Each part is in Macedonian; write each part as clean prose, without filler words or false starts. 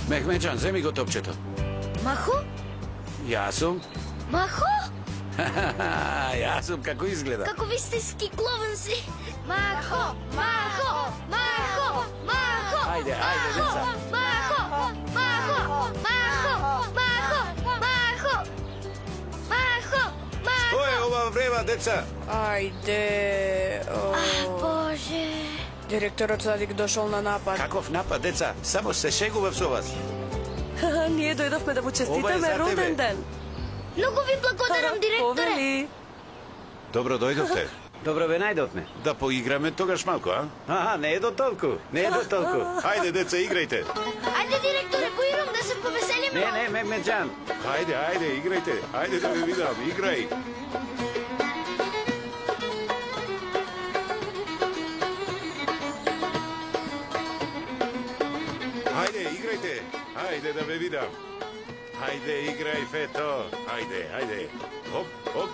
Мехмеджан, земи го топчето. Махо? Јас сум. Махо? Јас сум, како изгледа? Како вистински клоун си. Махо, Махо, Махо, Махо. Ајде, ајде, деца. Махо, Махо, Махо, Махо, Махо, Махо, Махо. Што е ова врева, деца? Ајде... Боже. Директорот Садик дошол на напад. Каков напад, деца? Само се шегував со вас. Ние дојдовме да му Ова е честитаме за тебе. роден ден. Многу ви благодарам, директоре. Повели. Добро дојдовте. Добро ве најдовме. Да поиграме тогаш малку, а? Аха, не е до толку. Не е до толку. Ајде, деца, играјте. Ајде, директоре, поирам да се повеселиме. Не, Мехмеджан. Ајде, ајде, играјте. Ајде да ве видам, играј. Ајде, играјте. Ајде да ве видам. Ајде, играј, Фето. Ајде, ајде. Оп, оп.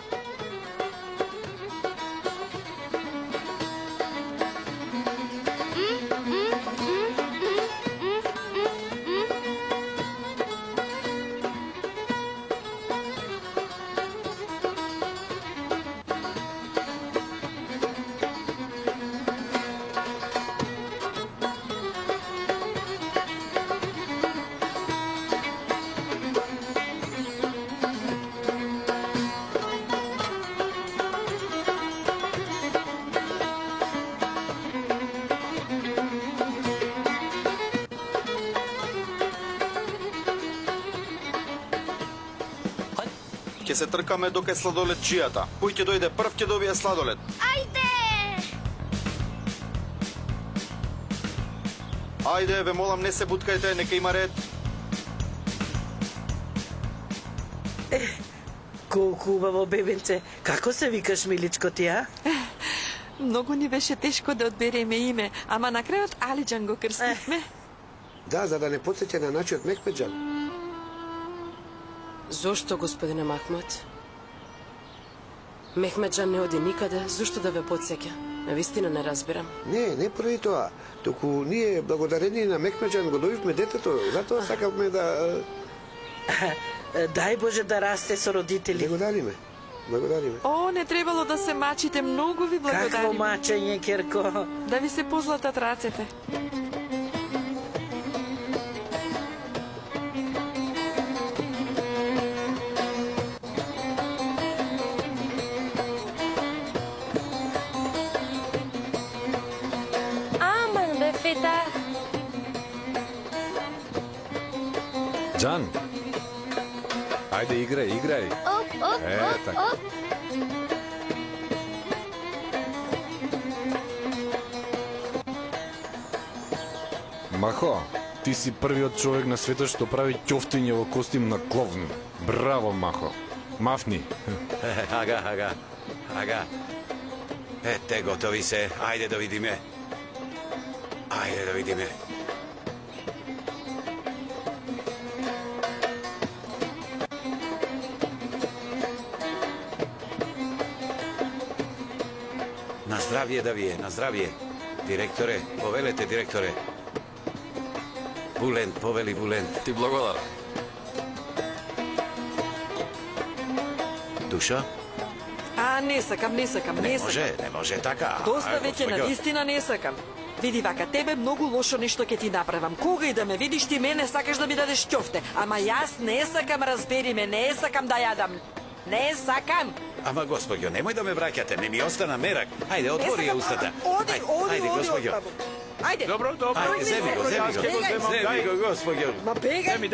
Ќе се тркаме дока е сладолед чијата. Кој ќе дојде прв ќе добие сладолед. Ајде! Ајде, ве молам, не се буткајте, нека има ред. Колку убаво бебенце. Како се викаш, миличко ти, а? Многу ни беше тешко да одбереме име, ама на крајот Алиџан го крстивме. Да, за да не потсеќа на начинот Мехмеджан. Зошто, господине Махмат? Мехмеджан не оди никаде, зошто да ве подсеќа? Навистина не разбирам. Не поради тоа. Току ние благодарение на Мехмеджан го добивме детето, затоа сакавме да... Дај Боже да расте со родители. Благодариме. О, не требало да се мачите, многу ви Какво благодарим. мачење, Керко? Да ви се позлатат рацете. Аман бе, Фета. Џан. Ајде, играј. Оп, оп, оп, така. оп. Махо, ти си првиот човек на светот што прави ќофтиње во костим на клоун. Браво, Махо. Мафни. Ага. Ете, готови се. Ајде да видиме. На здравје да ви е, на здравје. Директоре, повелете, директоре. Булент, повели Булент. Ти благодарам. Душа? Не сакам. Не може така. Доста веќе Господјо. на вистина не сакам. Види вака, тебе многу лошо нешто ќе ти направам. Кога и да ме видиш, ти мене сакаш да ми дадеш ќофте. Ама јас не сакам, разбери ме, не сакам да јадам. Не сакам. Ама, господјо, немој да ме враќате, не ми остана мерак. Ајде, отвори ја устата. Оди, господјо. отправо. Ајде. Добро. Ајде, земи го, господјо. Ма бегај.